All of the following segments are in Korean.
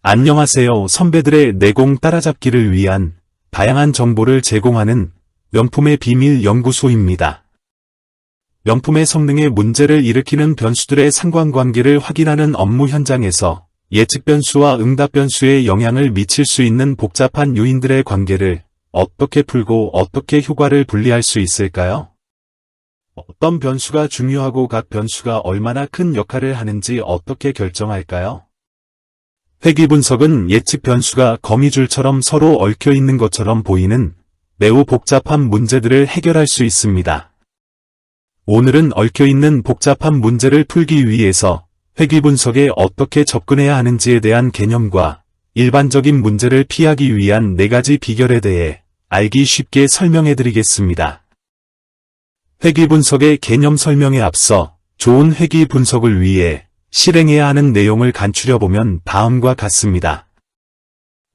안녕하세요. 선배들의 내공 따라잡기를 위한 다양한 정보를 제공하는 명품의 비밀 연구소입니다. 명품의 성능에 문제를 일으키는 변수들의 상관관계를 확인하는 업무 현장에서 예측 변수와 응답 변수에 영향을 미칠 수 있는 복잡한 요인들의 관계를 어떻게 풀고 어떻게 효과를 분리할 수 있을까요? 어떤 변수가 중요하고 각 변수가 얼마나 큰 역할을 하는지 어떻게 결정할까요? 회귀 분석은 예측 변수가 거미줄처럼 서로 얽혀 있는 것처럼 보이는 매우 복잡한 문제들을 해결할 수 있습니다. 오늘은 얽혀 있는 복잡한 문제를 풀기 위해서 회귀 분석에 어떻게 접근해야 하는지에 대한 개념과 일반적인 문제를 피하기 위한 4가지 비결에 대해 알기 쉽게 설명해 드리겠습니다. 회귀 분석의 개념 설명에 앞서 좋은 회귀 분석을 위해 실행해야 하는 내용을 간추려보면 다음과 같습니다.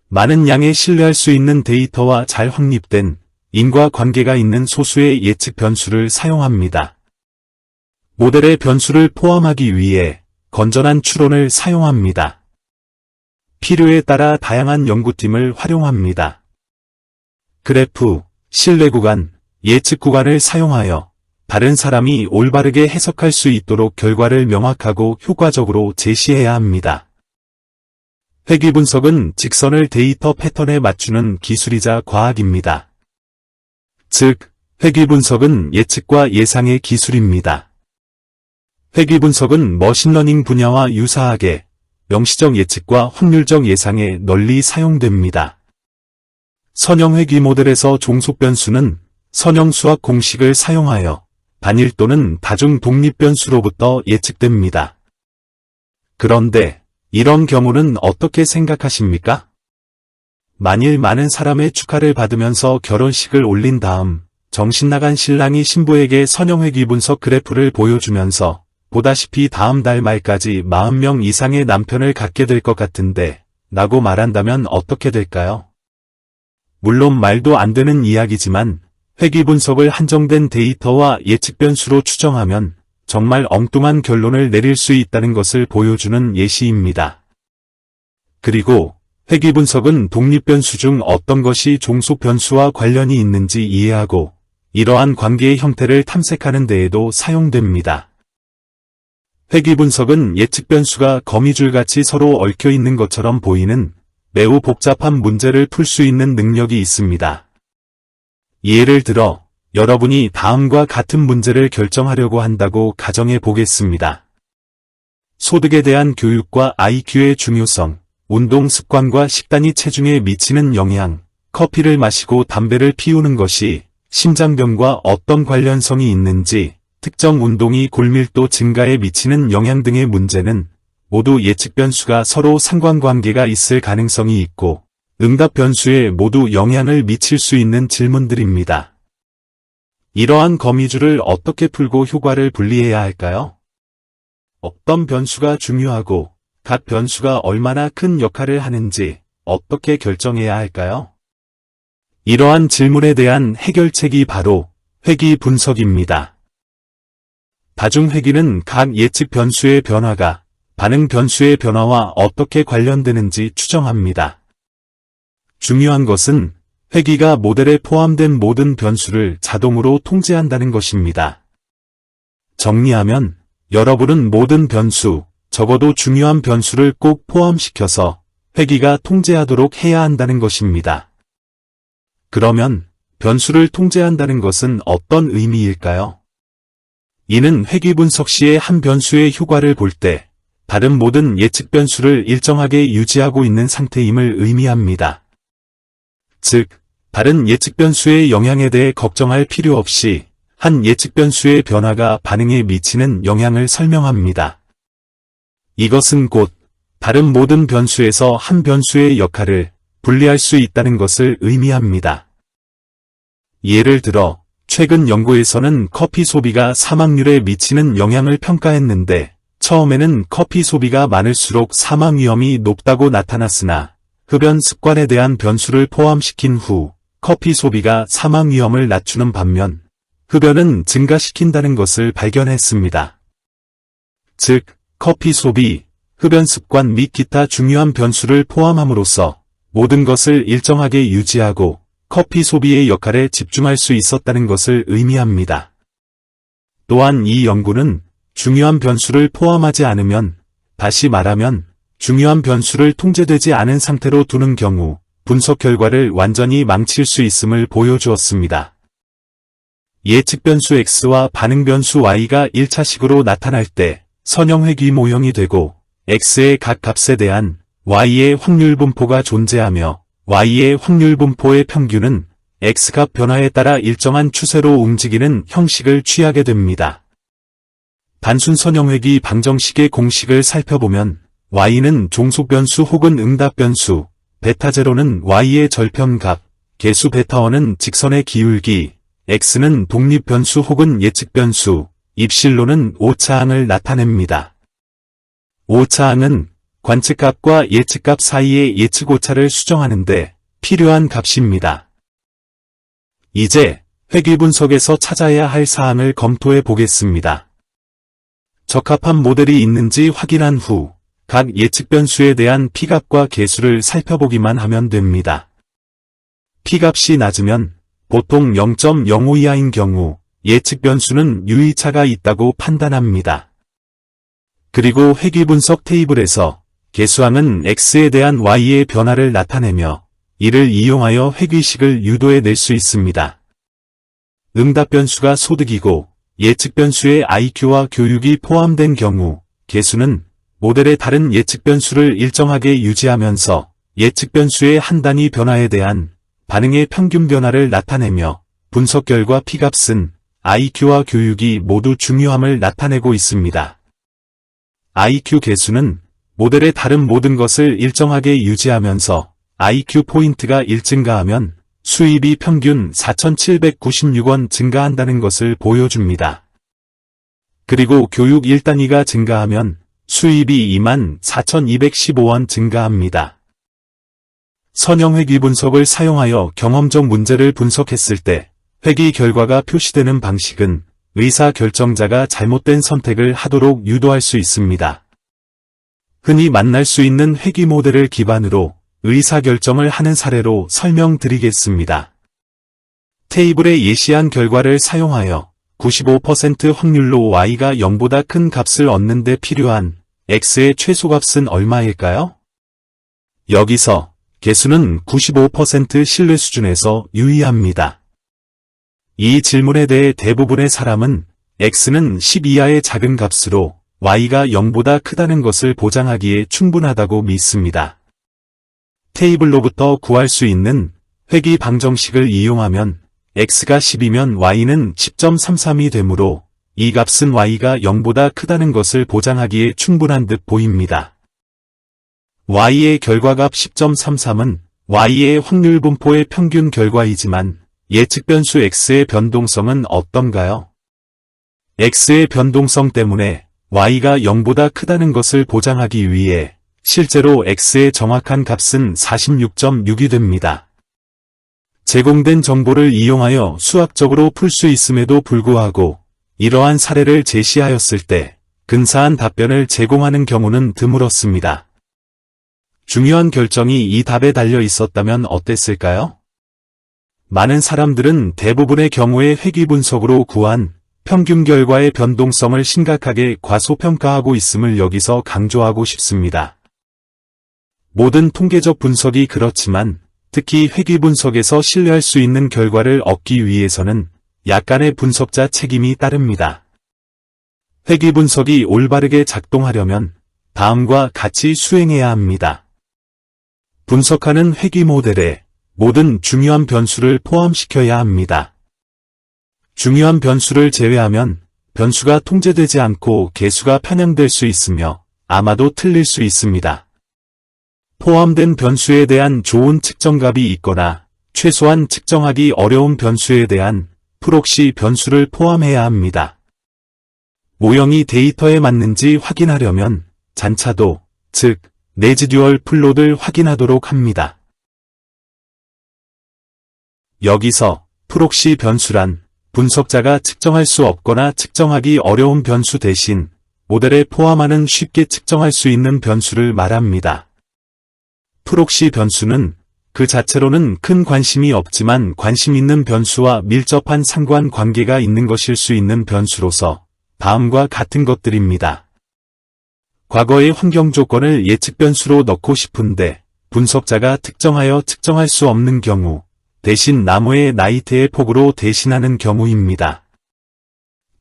많은 양의 신뢰할 수 있는 데이터와 잘 확립된 인과관계가 있는 소수의 예측 변수를 사용합니다. 모델의 변수를 포함하기 위해 건전한 추론을 사용합니다. 필요에 따라 다양한 연구팀을 활용합니다. 그래프, 신뢰 구간, 예측 구간을 사용하여 다른 사람이 올바르게 해석할 수 있도록 결과를 명확하고 효과적으로 제시해야 합니다. 회귀 분석은 직선을 데이터 패턴에 맞추는 기술이자 과학입니다. 즉, 회귀 분석은 예측과 예상의 기술입니다. 회귀 분석은 머신러닝 분야와 유사하게 명시적 예측과 확률적 예상에 널리 사용됩니다. 선형 회귀 모델에서 종속 변수는 선형 수학 공식을 사용하여 단일 또는 다중 독립 변수로부터 예측됩니다. 그런데 이런 경우는 어떻게 생각하십니까? 만일 많은 사람의 축하를 받으면서 결혼식을 올린 다음 정신나간 신랑이 신부에게 선형 회귀 분석 그래프를 보여주면서 보다시피 다음 달 말까지 40명 이상의 남편을 갖게 될 것 같은데 라고 말한다면 어떻게 될까요? 물론 말도 안 되는 이야기지만 회귀 분석을 한정된 데이터와 예측 변수로 추정하면 정말 엉뚱한 결론을 내릴 수 있다는 것을 보여주는 예시입니다. 그리고 회귀 분석은 독립 변수 중 어떤 것이 종속 변수와 관련이 있는지 이해하고 이러한 관계의 형태를 탐색하는 데에도 사용됩니다. 회귀 분석은 예측 변수가 거미줄같이 서로 얽혀 있는 것처럼 보이는 매우 복잡한 문제를 풀 수 있는 능력이 있습니다. 예를 들어 여러분이 다음과 같은 문제를 결정하려고 한다고 가정해 보겠습니다. 소득에 대한 교육과 IQ의 중요성, 운동 습관과 식단이 체중에 미치는 영향, 커피를 마시고 담배를 피우는 것이 심장병과 어떤 관련성이 있는지, 특정 운동이 골밀도 증가에 미치는 영향 등의 문제는 모두 예측 변수가 서로 상관관계가 있을 가능성이 있고 응답 변수에 모두 영향을 미칠 수 있는 질문들입니다. 이러한 거미줄을 어떻게 풀고 효과를 분리해야 할까요? 어떤 변수가 중요하고 각 변수가 얼마나 큰 역할을 하는지 어떻게 결정해야 할까요? 이러한 질문에 대한 해결책이 바로 회귀 분석입니다. 다중 회귀는 각 예측 변수의 변화가 반응 변수의 변화와 어떻게 관련되는지 추정합니다. 중요한 것은 회귀가 모델에 포함된 모든 변수를 자동으로 통제한다는 것입니다. 정리하면 여러분은 모든 변수, 적어도 중요한 변수를 꼭 포함시켜서 회귀가 통제하도록 해야 한다는 것입니다. 그러면 변수를 통제한다는 것은 어떤 의미일까요? 이는 회귀 분석 시에 한 변수의 효과를 볼 때 다른 모든 예측 변수를 일정하게 유지하고 있는 상태임을 의미합니다. 즉, 다른 예측 변수의 영향에 대해 걱정할 필요 없이 한 예측 변수의 변화가 반응에 미치는 영향을 설명합니다. 이것은 곧 다른 모든 변수에서 한 변수의 역할을 분리할 수 있다는 것을 의미합니다. 예를 들어, 최근 연구에서는 커피 소비가 사망률에 미치는 영향을 평가했는데, 처음에는 커피 소비가 많을수록 사망 위험이 높다고 나타났으나, 흡연 습관에 대한 변수를 포함시킨 후 커피 소비가 사망 위험을 낮추는 반면 흡연은 증가시킨다는 것을 발견했습니다. 즉, 커피 소비, 흡연 습관 및 기타 중요한 변수를 포함함으로써 모든 것을 일정하게 유지하고 커피 소비의 역할에 집중할 수 있었다는 것을 의미합니다. 또한 이 연구는 중요한 변수를 포함하지 않으면, 다시 말하면 중요한 변수를 통제되지 않은 상태로 두는 경우 분석 결과를 완전히 망칠 수 있음을 보여주었습니다. 예측 변수 X와 반응 변수 Y가 1차식으로 나타날 때 선형 회귀 모형이 되고 X의 각 값에 대한 Y의 확률 분포가 존재하며 Y의 확률 분포의 평균은 X값 변화에 따라 일정한 추세로 움직이는 형식을 취하게 됩니다. 단순 선형 회귀 방정식의 공식을 살펴보면 Y는 종속 변수 혹은 응답 변수, 베타0는 Y의 절편값, 개수 베타1은 직선의 기울기, X는 독립 변수 혹은 예측 변수, 입실론은 오차항을 나타냅니다. 오차항은 관측값과 예측값 사이의 예측 오차를 수정하는데 필요한 값입니다. 이제 회귀 분석에서 찾아야 할 사항을 검토해 보겠습니다. 적합한 모델이 있는지 확인한 후 각 예측 변수에 대한 P값과 개수를 살펴보기만 하면 됩니다. P값이 낮으면 보통 0.05 이하인 경우 예측 변수는 유의차가 있다고 판단합니다. 그리고 회귀 분석 테이블에서 개수항은 X에 대한 Y의 변화를 나타내며 이를 이용하여 회귀식을 유도해 낼 수 있습니다. 응답 변수가 소득이고 예측 변수의 IQ와 교육이 포함된 경우 개수는 모델의 다른 예측 변수를 일정하게 유지하면서 예측 변수의 한 단위 변화에 대한 반응의 평균 변화를 나타내며 분석 결과 P값은 IQ와 교육이 모두 중요함을 나타내고 있습니다. IQ 개수는 모델의 다른 모든 것을 일정하게 유지하면서 IQ 포인트가 1 증가하면 수입이 평균 4,796원 증가한다는 것을 보여줍니다. 그리고 교육 1단위가 증가하면 수입이 24,215원 증가합니다. 선형 회귀 분석을 사용하여 경험적 문제를 분석했을 때 회귀 결과가 표시되는 방식은 의사 결정자가 잘못된 선택을 하도록 유도할 수 있습니다. 흔히 만날 수 있는 회귀 모델을 기반으로 의사 결정을 하는 사례로 설명드리겠습니다. 테이블에 예시한 결과를 사용하여 95% 확률로 Y가 0보다 큰 값을 얻는 데 필요한 X의 최소값은 얼마일까요? 여기서 개수는 95% 신뢰 수준에서 유의합니다. 이 질문에 대해 대부분의 사람은 X는 10 이하의 작은 값으로 Y가 0보다 크다는 것을 보장하기에 충분하다고 믿습니다. 테이블로부터 구할 수 있는 회귀 방정식을 이용하면 X가 10이면 Y는 10.33이 되므로 이 값은 Y가 0보다 크다는 것을 보장하기에 충분한 듯 보입니다. Y의 결과값 10.33은 Y의 확률 분포의 평균 결과이지만 예측 변수 X의 변동성은 어떤가요? X의 변동성 때문에 Y가 0보다 크다는 것을 보장하기 위해 실제로 X의 정확한 값은 46.6이 됩니다. 제공된 정보를 이용하여 수학적으로 풀 수 있음에도 불구하고 이러한 사례를 제시하였을 때 근사한 답변을 제공하는 경우는 드물었습니다. 중요한 결정이 이 답에 달려 있었다면 어땠을까요? 많은 사람들은 대부분의 경우에 회귀 분석으로 구한 평균 결과의 변동성을 심각하게 과소평가하고 있음을 여기서 강조하고 싶습니다. 모든 통계적 분석이 그렇지만 특히 회귀 분석에서 신뢰할 수 있는 결과를 얻기 위해서는 약간의 분석자 책임이 따릅니다. 회귀 분석이 올바르게 작동하려면 다음과 같이 수행해야 합니다. 분석하는 회귀 모델에 모든 중요한 변수를 포함시켜야 합니다. 중요한 변수를 제외하면 변수가 통제되지 않고 개수가 편향될 수 있으며 아마도 틀릴 수 있습니다. 포함된 변수에 대한 좋은 측정값이 있거나 최소한 측정하기 어려운 변수에 대한 프록시 변수를 포함해야 합니다. 모형이 데이터에 맞는지 확인하려면 잔차도, 즉 레지듀얼 플롯을 확인하도록 합니다. 여기서 프록시 변수란 분석자가 측정할 수 없거나 측정하기 어려운 변수 대신 모델에 포함하는 쉽게 측정할 수 있는 변수를 말합니다. 프록시 변수는 그 자체로는 큰 관심이 없지만 관심 있는 변수와 밀접한 상관관계가 있는 것일 수 있는 변수로서 다음과 같은 것들입니다. 과거의 환경 조건을 예측 변수로 넣고 싶은데 분석자가 특정하여 측정할 수 없는 경우, 대신 나무의 나이테의 폭으로 대신하는 경우입니다.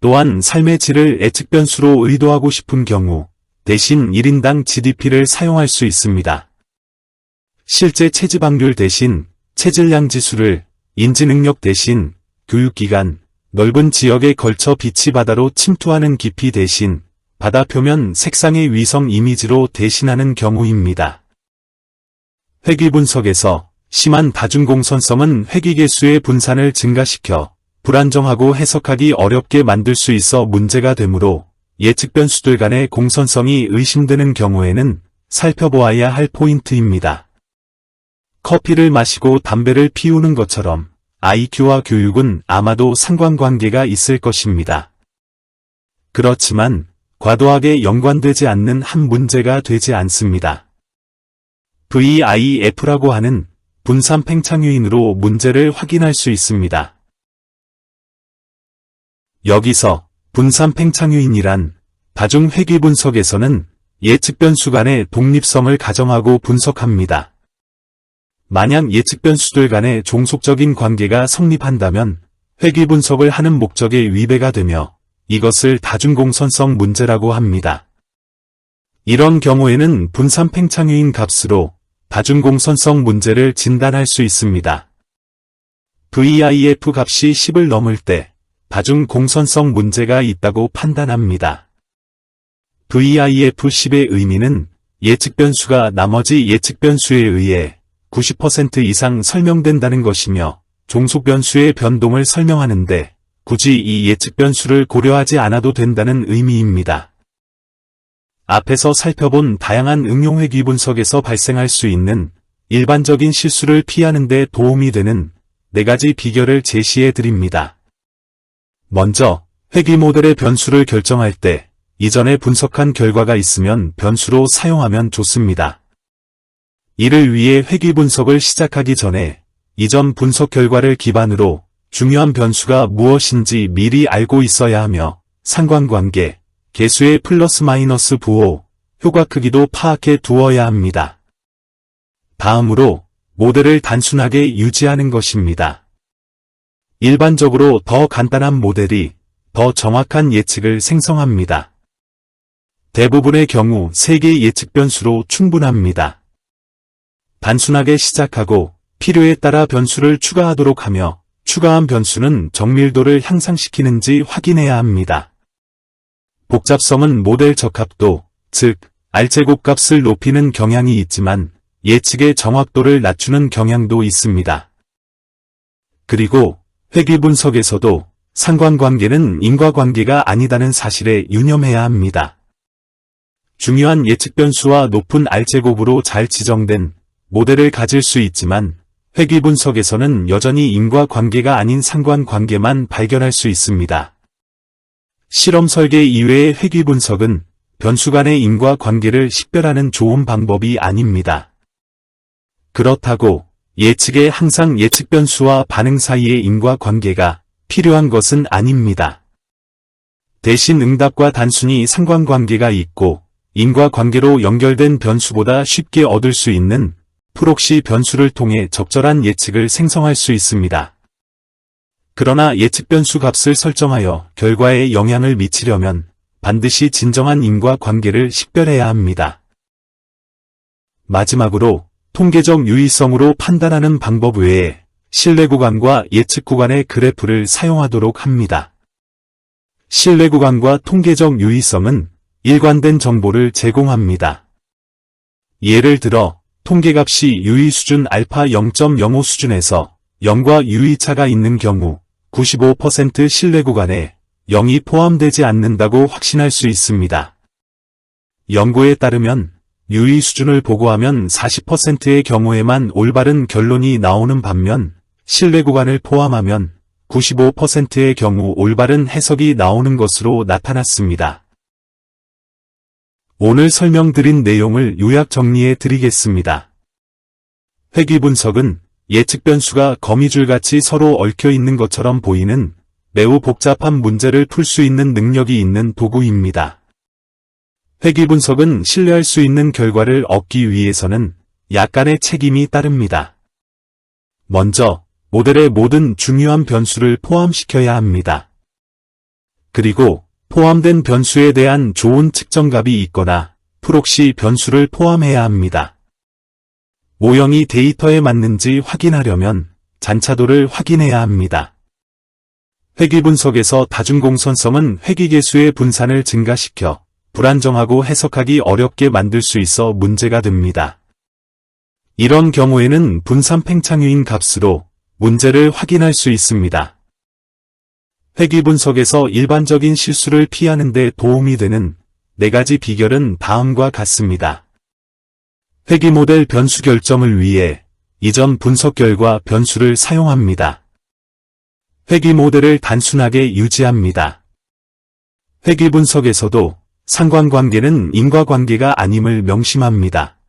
또한 삶의 질을 예측 변수로 의도하고 싶은 경우, 대신 1인당 GDP를 사용할 수 있습니다. 실제 체지방률 대신 체질량 지수를, 인지능력 대신 교육기간, 넓은 지역에 걸쳐 빛이 바다로 침투하는 깊이 대신 바다 표면 색상의 위성 이미지로 대신하는 경우입니다. 회귀 분석에서 심한 다중공선성은 회귀 개수의 분산을 증가시켜 불안정하고 해석하기 어렵게 만들 수 있어 문제가 되므로 예측 변수들 간의 공선성이 의심되는 경우에는 살펴보아야 할 포인트입니다. 커피를 마시고 담배를 피우는 것처럼 IQ와 교육은 아마도 상관관계가 있을 것입니다. 그렇지만 과도하게 연관되지 않는 한 문제가 되지 않습니다. VIF라고 하는 분산 팽창요인으로 문제를 확인할 수 있습니다. 여기서 분산 팽창요인이란 다중 회귀 분석에서는 예측 변수 간의 독립성을 가정하고 분석합니다. 만약 예측 변수들 간의 종속적인 관계가 성립한다면 회귀 분석을 하는 목적에 위배가 되며 이것을 다중공선성 문제라고 합니다. 이런 경우에는 분산 팽창요인 값으로 다중공선성 문제를 진단할 수 있습니다. VIF 값이 10을 넘을 때 다중공선성 문제가 있다고 판단합니다. VIF 10의 의미는 예측 변수가 나머지 예측 변수에 의해 90% 이상 설명된다는 것이며 종속 변수의 변동을 설명하는데 굳이 이 예측 변수를 고려하지 않아도 된다는 의미입니다. 앞에서 살펴본 다양한 응용 회귀 분석에서 발생할 수 있는 일반적인 실수를 피하는 데 도움이 되는 4가지 비결을 제시해 드립니다. 먼저, 회귀 모델의 변수를 결정할 때 이전에 분석한 결과가 있으면 변수로 사용하면 좋습니다. 이를 위해 회귀 분석을 시작하기 전에 이전 분석 결과를 기반으로 중요한 변수가 무엇인지 미리 알고 있어야 하며 상관관계, 개수의 플러스 마이너스 부호, 효과 크기도 파악해 두어야 합니다. 다음으로 모델을 단순하게 유지하는 것입니다. 일반적으로 더 간단한 모델이 더 정확한 예측을 생성합니다. 대부분의 경우 3개의 예측 변수로 충분합니다. 단순하게 시작하고 필요에 따라 변수를 추가하도록 하며 추가한 변수는 정밀도를 향상시키는지 확인해야 합니다. 복잡성은 모델 적합도, 즉 R제곱 값을 높이는 경향이 있지만 예측의 정확도를 낮추는 경향도 있습니다. 그리고 회귀 분석에서도 상관관계는 인과관계가 아니다는 사실에 유념해야 합니다. 중요한 예측 변수와 높은 R제곱으로 잘 지정된 모델을 가질 수 있지만 회귀 분석에서는 여전히 인과관계가 아닌 상관관계만 발견할 수 있습니다. 실험 설계 이외의 회귀 분석은 변수 간의 인과관계를 식별하는 좋은 방법이 아닙니다. 그렇다고 예측에 항상 예측 변수와 반응 사이의 인과관계가 필요한 것은 아닙니다. 대신 응답과 단순히 상관관계가 있고 인과관계로 연결된 변수보다 쉽게 얻을 수 있는 프록시 변수를 통해 적절한 예측을 생성할 수 있습니다. 그러나 예측 변수 값을 설정하여 결과에 영향을 미치려면 반드시 진정한 인과관계를 식별해야 합니다. 마지막으로 통계적 유의성으로 판단하는 방법 외에 신뢰 구간과 예측 구간의 그래프를 사용하도록 합니다. 신뢰 구간과 통계적 유의성은 일관된 정보를 제공합니다. 예를 들어 통계값이 유의 수준 알파 0.05 수준에서 0과 유의차가 있는 경우 95% 신뢰 구간에 0이 포함되지 않는다고 확신할 수 있습니다. 연구에 따르면 유의 수준을 보고하면 40%의 경우에만 올바른 결론이 나오는 반면 신뢰 구간을 포함하면 95%의 경우 올바른 해석이 나오는 것으로 나타났습니다. 오늘 설명드린 내용을 요약 정리해 드리겠습니다. 회귀 분석은 예측 변수가 거미줄같이 서로 얽혀 있는 것처럼 보이는 매우 복잡한 문제를 풀 수 있는 능력이 있는 도구입니다. 회귀 분석은 신뢰할 수 있는 결과를 얻기 위해서는 약간의 책임이 따릅니다. 먼저, 모델의 모든 중요한 변수를 포함시켜야 합니다. 그리고 포함된 변수에 대한 좋은 측정값이 있거나 프록시 변수를 포함해야 합니다. 모형이 데이터에 맞는지 확인하려면 잔차도를 확인해야 합니다. 회귀 분석에서 다중공선성은 회귀계수의 분산을 증가시켜 불안정하고 해석하기 어렵게 만들 수 있어 문제가 됩니다. 이런 경우에는 분산 팽창유인 값으로 문제를 확인할 수 있습니다. 회귀 분석에서 일반적인 실수를 피하는 데 도움이 되는 4가지 비결은 다음과 같습니다. 회귀 모델 변수 결정을 위해 이전 분석 결과 변수를 사용합니다. 회귀 모델을 단순하게 유지합니다. 회귀 분석에서도 상관관계는 인과관계가 아님을 명심합니다.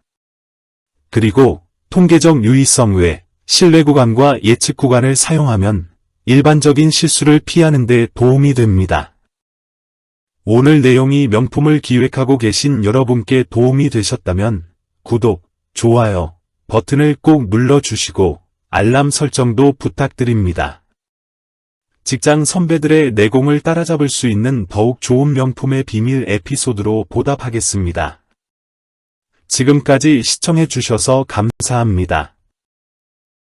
그리고 통계적 유의성 외 신뢰 구간과 예측 구간을 사용하면 일반적인 실수를 피하는 데 도움이 됩니다. 오늘 내용이 명품을 기획하고 계신 여러분께 도움이 되셨다면 구독, 좋아요 버튼을 꼭 눌러주시고 알람 설정도 부탁드립니다. 직장 선배들의 내공을 따라잡을 수 있는 더욱 좋은 명품의 비밀 에피소드로 보답하겠습니다. 지금까지 시청해 주셔서 감사합니다.